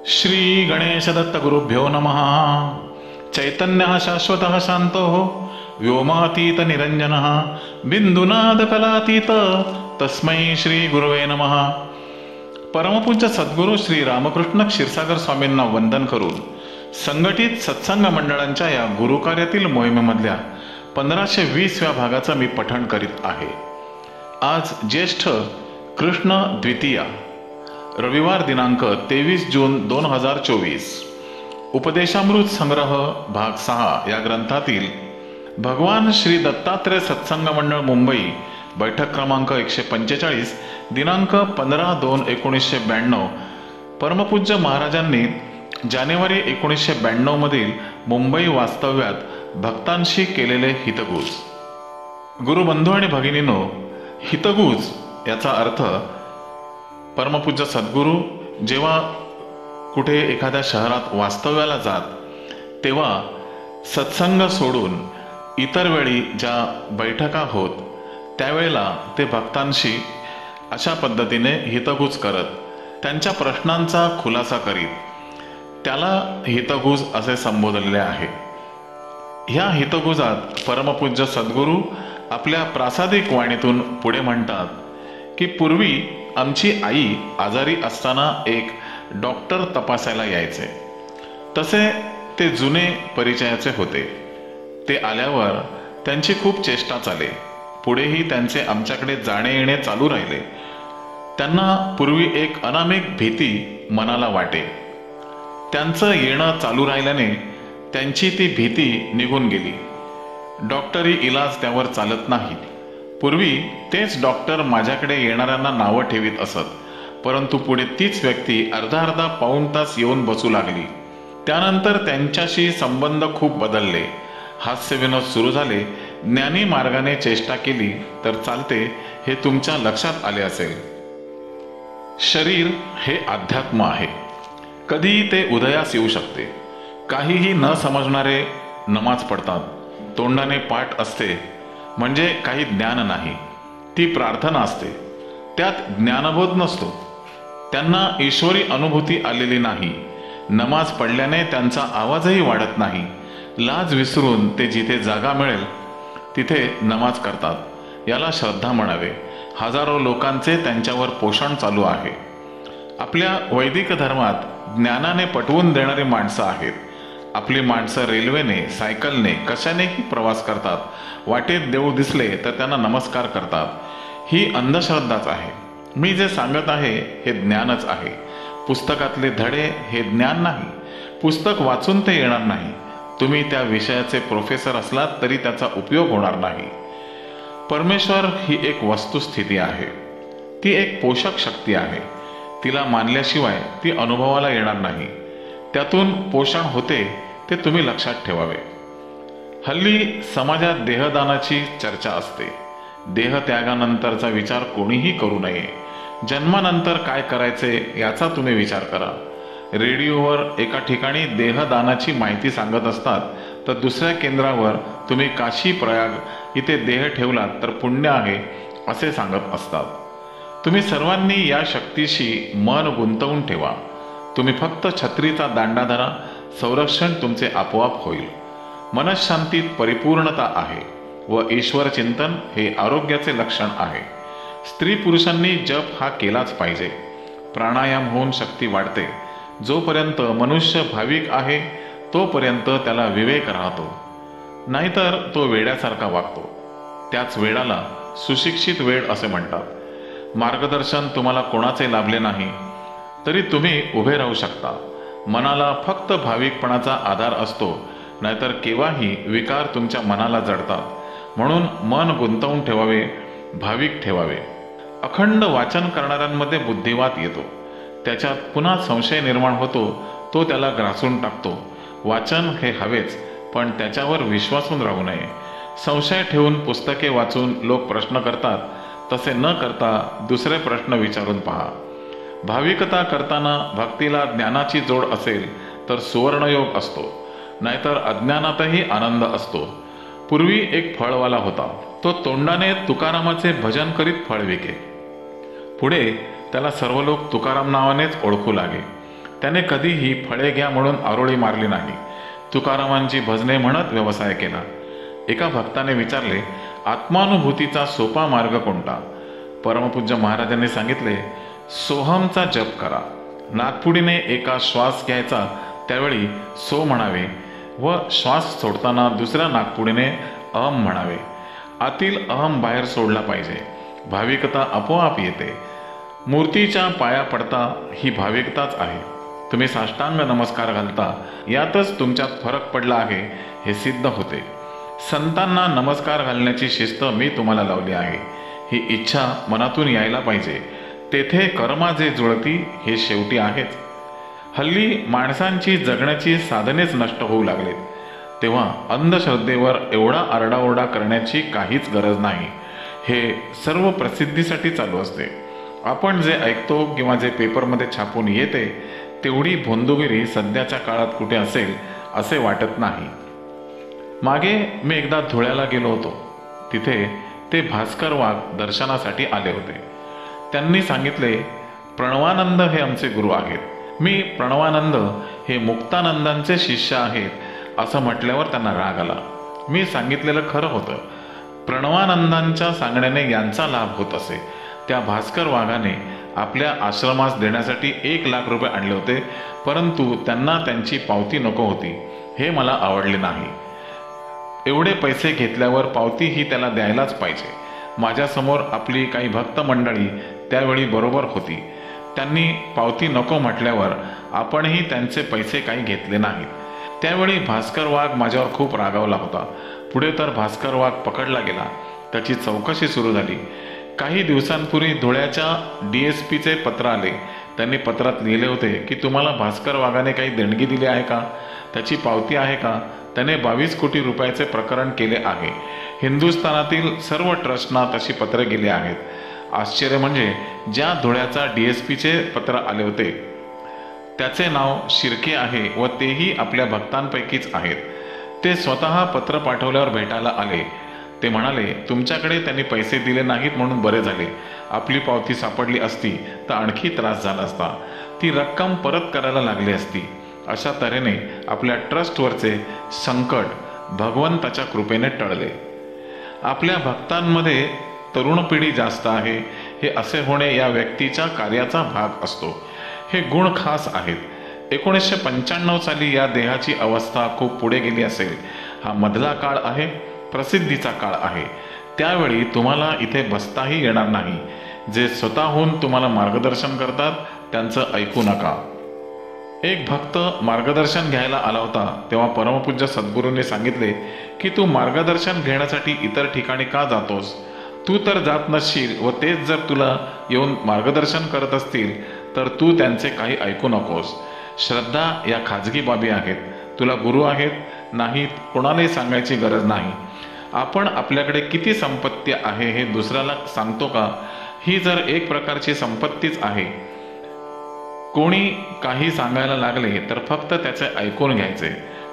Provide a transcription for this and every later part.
श्री गणेश दत्त गुरुभ्यो नमः। चैतन्यः शाश्वतः शांतो व्योमातीत निरंजनः बिंदुनाद कलातीत तस्मै श्री गुरुवे नमः। परमपूज्य सद्गुरू श्री रामकृष्ण क्षीरसागर स्वामींना वंदन करून संघटित सत्संग मंडळांच्या या गुरुकार्यातील मोहिमेमधल्या 1520व्या भागाचं मी पठण करीत आहे। आज ज्येष्ठ कृष्ण द्वितीया, रविवार दिनांक 23 जून 2024। उपदेशामृत संग्रह भाग 6 या ग्रंथातील भगवान श्री दत्तात्रेय सत्संग मंडळ मुंबई बैठक क्रमांक 145 दिनांक 15/2/1992 परमपूज्य महाराजांनी जानेवारी 1992 मधील मुंबई वास्तव्यात भक्तांशी केलेले हितगुज। गुरुबंधू आणि भगिनींनो, हितगुज याचा अर्थ परमपूज्य सद्गुरू जेव्हा कुठे एखाद्या शहरात वास्तव्याला जात तेव्हा सत्संग सोडून इतर वेळी ज्या बैठका होत त्यावेळेला ते भक्तांशी अशा पद्धतीने हितगुज करत त्यांच्या प्रश्नांचा खुलासा करीत त्याला हितगुज असे संबोधलेले आहे। ह्या हितगुजात परमपूज्य सद्गुरू आपल्या प्रासादिक वाणीतून पुढे म्हणतात की पूर्वी आमची आई आजारी असताना एक डॉक्टर तपासायला यायचे। तसे ते जुने परिचयाचे होते। ते आल्यावर त्यांची खूप चेष्टा चाले। पुढेही त्यांचे आमच्याकडे जाणे येणे चालू राहिले। त्यांना पूर्वी एक अनामिक भीती मनाला वाटे। त्यांचं येणं चालू राहिल्याने त्यांची ती भीती निघून गेली। डॉक्टरी इलाज त्यावर चालत नाही। पूर्वी तेच डॉक्टर माझ्याकडे येणाऱ्यांना नावं ठेवीत असत, परंतु पुढे तीच व्यक्ती अर्धा पाऊण तास येऊन बसू लागली। त्यानंतर त्यांच्याशी संबंध खूप बदलले। हास्यविनोद सुरू झाले। ज्ञानी मार्गाने चेष्टा केली तर चालते हे तुमच्या लक्षात आले असेल। शरीर हे अध्यात्म आहे। कधीही ते उदयास येऊ शकते। काहीही न समजणारे नमाज पडतात। तोंडाने पाठ असते म्हणजे काही ज्ञान नाही, ती प्रार्थना असते, त्यात ज्ञानबोध नसतो। त्यांना ईश्वरी अनुभूती आलेली नाही। नमाज पडल्याने त्यांचा आवाजही वाढत नाही। लाज विसरून ते जिथे जागा मिळेल तिथे नमाज करतात। याला श्रद्धा म्हणावे। हजारो लोकांचे त्यांच्यावर पोषण चालू आहे। आपल्या वैदिक धर्मात ज्ञानाने पटवून देणारी माणसं आहेत। आपली माणसं रेल्वेने, सायकलने, कशानेही प्रवास करतात। वाटेत देव दिसले तर त्यांना नमस्कार करतात। ही अंधश्रद्धाच आहे। मी जे सांगत आहे हे ज्ञानच आहे। पुस्तकातले धडे हे ज्ञान नाही। पुस्तक वाचून ते येणार नाही। तुम्ही त्या विषयाचे प्रोफेसर असलात तरी त्याचा उपयोग होणार नाही। परमेश्वर ही एक वस्तुस्थिती आहे। ती एक पोषक शक्ती आहे। तिला मानल्याशिवाय ती अनुभवाला येणार नाही। त्यातून पोषण होते ते तुम्ही लक्षात ठेवावे। हल्ली समाजात देहदानाची चर्चा असते। देहत्यागानंतरचा विचार कोणीही करू नये। जन्मानंतर काय करायचे याचा तुम्ही विचार करा। रेडिओवर एका ठिकाणी देहदानाची माहिती सांगत असतात तर दुसऱ्या केंद्रावर तुम्ही काशी प्रयाग इथे देह ठेवलात तर पुण्य आहे असे सांगत असतात। तुम्ही सर्वांनी या शक्तीशी मन गुंतवून ठेवा। तुम्ही फक्त छत्रीचा दांडा धरा, संरक्षण तुमचे आपोआप होईल। मनशांतीत परिपूर्णता आहे व ईश्वर चिंतन हे आरोग्याचे लक्षण आहे। स्त्री पुरुषांनी जप हा केलाच पाहिजे। प्राणायाम होऊन शक्ती वाढते। जोपर्यंत मनुष्य भाविक आहे तोपर्यंत त्याला विवेक राहतो, नाहीतर तो वेड्यासारखा वागतो। त्याच वेळाला सुशिक्षित वेळ असे म्हणतात। मार्गदर्शन तुम्हाला कोणाचे लाभले नाही तरी तुम्ही उभे राहू शकता। मनाला फक्त भाविकपणाचा आधार असतो, नाहीतर केव्हाही विकार तुमच्या मनाला जडतात। म्हणून मन गुंतवून ठेवावे, भाविक ठेवावे। अखंड वाचन करणाऱ्यांमध्ये बुद्धिवाद येतो। त्याच्यात पुन्हा संशय निर्माण होतो, तो त्याला ग्रासून टाकतो। वाचन हे हवेच, पण त्याच्यावर विश्वासून राहू नये। संशय ठेवून पुस्तके वाचून लोक प्रश्न करतात, तसे न करता दुसरे प्रश्न विचारून पहा। भाविकता करताना भक्तीला ज्ञानाची जोड असेल तर सुवर्णयोग असतो, नाहीतर अज्ञानातही आनंद असतो। पूर्वी एक फळवाला होता। तो तोंडाने तुकारामाचे भजन करीत फळ विके। पुढे त्याला सर्व लोक तुकाराम नावानेच ओळखू लागे। त्याने कधीही फळे घ्या म्हणून आरोळी मारली नाही. तुकारामांची भजने म्हणत व्यवसाय केला. एका भक्ताने विचारले, आत्मानुभूतीचा सोपा मार्ग कोणता? परमपूज्य महाराजांनी सांगितले, सोहमचा जप करा. नाकपुडीने एका श्वास घ्यायचा त्यावेळी सो म्हणावे व श्वास सोडताना दुसऱ्या नाकपुडीने अहम म्हणावे. आतील अहम बाहेर सोडला पाहिजे. भाविकता आपोआप येते. मूर्तीच्या पाया पडता ही भाविकताच आहे. तुम्ही साष्टांग नमस्कार घालता यातच तुमच्यात फरक पडला आहे हे सिद्ध होते. संतांना नमस्कार घालण्याची शिस्त मी तुम्हाला लावली आहे. ही इच्छा मनातून यायला पाहिजे. तेथे कर्मा जे जुळती हे शेवटी आहेच. हल्ली माणसांची जगण्याची साधनेच नष्ट होऊ लागलीत. तेव्हा अंधश्रद्धेवर एवढा आरडाओरडा करण्याची काहीच गरज नाही. हे सर्व प्रसिद्धीसाठी चालू असते. आपण जे ऐकतो किंवा जे पेपरमध्ये छापून येते तेवढी भोंदूगिरी सध्याच्या काळात कुठे असेल असे वाटत नाही. मागे मी एकदा धुळ्याला गेलो होतो. तिथे ते भास्कर वाघ दर्शनासाठी आले होते. त्यांनी सांगितले, प्रणवानंद हे आमचे गुरु आहेत. मी प्रणवानंद हे मुक्तानंदांचे शिष्य आहेत असं म्हटल्यावर त्यांना राग आला. मी सांगितलेलं खरं होतं. प्रणवानंदांच्या सांगण्याने यांचा लाभ होत असे. त्या भास्कर वाघाने आपल्या आश्रमास देण्यासाठी 1,00,000 रुपये आणले होते, परंतु त्यांना त्यांची पावती नको होती. हे मला आवडले नाही. एवढे पैसे घेतल्यावर पावती ही त्याला द्यायलाच पाहिजे. माझ्यासमोर आपली काही भक्त मंडळी त्यावेळी बरोबर होती. त्यांनी पावती नको म्हटल्यावर आपणही त्यांचे पैसे काही घेतले नाहीत. त्यावेळी भास्कर वाघ माझ्यावर खूप रागावला होता. पुढे तर भास्कर वाघ पकडला गेला. त्याची चौकशी सुरू झाली. काही दिवसांपूर्वी धुळ्याच्या DSPचे पत्र आले. त्यांनी पत्रात लिहिले होते की तुम्हाला भास्कर वाघाने काही देणगी दिली आहे का? त्याची पावती आहे का? त्याने 22 कोटी रुपयाचे प्रकरण केले आहे. हिंदुस्थानातील सर्व ट्रस्टना तशी पत्रे गेली आहेत. आश्चर्य म्हणजे ज्या धुळ्याचा DSPचे पत्र आले होते त्याचे नाव शिर्के आहे व तेही आपल्या भक्तांपैकीच आहेत. ते स्वतः पत्र पाठवल्यावर भेटायला आले. ते म्हणाले, तुमच्याकडे त्यांनी पैसे दिले नाहीत म्हणून बरे झाले. आपली पावती सापडली असती तर आणखी त्रास झाला असता. ती रक्कम परत करायला लागली असती. अशा तऱ्हेने आपल्या ट्रस्टवरचे संकट भगवंताच्या कृपेने टळले. आपल्या भक्तांमध्ये तरुण पिढी जास्त आहे हे असे होणे या व्यक्तीच्या कार्याचा भाग असतो. हे गुण खास आहेत. 1995 साली या देहाची अवस्था खूप पुढे गेली असेल. हा मधला काळ आहे, प्रसिद्धीचा काळ आहे. त्यावेळी तुम्हाला इथे बसताही येणार नाही. जे स्वतःहून तुम्हाला मार्गदर्शन करतात त्यांचं ऐकू नका. एक भक्त मार्गदर्शन घ्यायला आला होता. तेव्हा परमपूज्य सद्गुरूंनी सांगितले की तू मार्गदर्शन घेण्यासाठी इतर ठिकाणी का जातोस? तू तर जात नसशील व तेच जर तुला येऊन मार्गदर्शन करत असतील तर तू त्यांचे काही ऐकू नकोस. श्रद्धा या खाजगी बाबी आहेत. तुला गुरु आहेत नाहीत कोणालाही सांगायची गरज नाही. आपण आपल्याकडे किती संपत्ती आहे हे दुसऱ्याला सांगतो का? ही जर एक प्रकारची संपत्तीच आहे. कोणी काही सांगायला लागले तर फक्त त्याचे ऐकून घ्यायचे.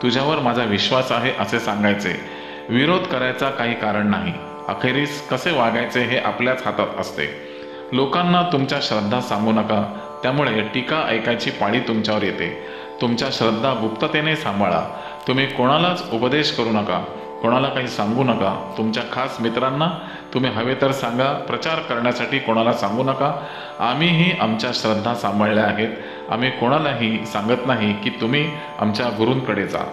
तुझ्यावर माझा विश्वास आहे असे सांगायचे. विरोध करायचा काही कारण नाही. अखेरीस कसे वागायचे हे आपल्याच हातात असते. लोकांना तुमच्या श्रद्धा सांगू नका. त्यामुळे टीका ऐकायची पाळी तुमच्यावर येते. तुमच्या श्रद्धा गुप्ततेने सांभाळा. तुम्ही कोणालाच उपदेश करू नका. कोणाला काही सांगू नका. तुमच्या खास मित्रांना तुम्ही हवे तर सांगा. प्रचार करण्यासाठी कोणाला सांगू नका. आम्हीही आमच्या श्रद्धा सांभाळल्या आहेत. आम्ही कोणालाही सांगत नाही की तुम्ही आमच्या गुरूंकडे जा.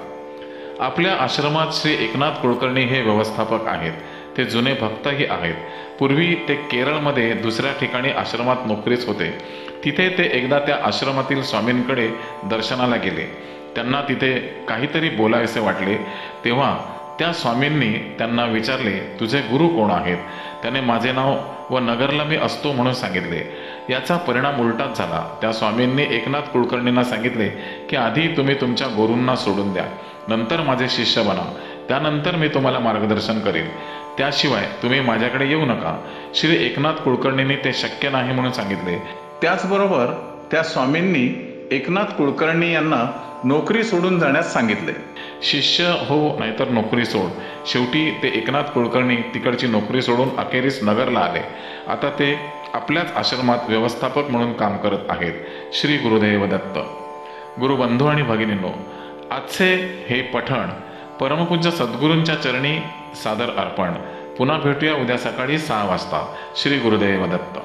आपल्या आश्रमात श्री एकनाथ कुलकर्णी हे व्यवस्थापक आहेत. ते जुने भक्तही आहेत. पूर्वी ते केरळमध्ये दुसऱ्या ठिकाणी आश्रमात नोकरीच होते. तिथे ते एकदा त्या आश्रमातील स्वामींकडे दर्शनाला गेले. त्यांना तिथे काहीतरी बोलावेसे वाटले. तेव्हा त्या स्वामींनी त्यांना विचारले, तुझे गुरु कोण आहेत? त्याने माझे नाव व नगरला मी असतो म्हणून सांगितले. याचा परिणाम उलटाच झाला. त्या स्वामींनी एकनाथ कुलकर्णींना सांगितले की आधी तुम्ही तुमच्या गुरूंना सोडून द्या, नंतर माझे शिष्य बना, त्यानंतर मी तुम्हाला मार्गदर्शन करेन. त्याशिवाय तुम्ही माझ्याकडे येऊ नका. श्री एकनाथ कुलकर्णींनी ते शक्य नाही म्हणून सांगितले. त्याचबरोबर त्या स्वामींनी एकनाथ कुलकर्णी यांना नोकरी सोडून जाण्यास सांगितले. शिष्य हो नाहीतर नोकरी सोड. शेवटी ते एकनाथ कुलकर्णी तिकडची नोकरी सोडून अखेरीस नगरला आले. आता ते आपल्याच आश्रमात व्यवस्थापक म्हणून काम करत आहेत. श्री गुरुदेव दत्त. गुरुबंधू आणि भगिनींनो, आजचे हे पठण परमपूज्य सद्गुरूंच्या चरणी सादर अर्पण. पुन्हा भेटूया उद्या सकाळी 6 वाजता. श्री गुरुदेव दत्त.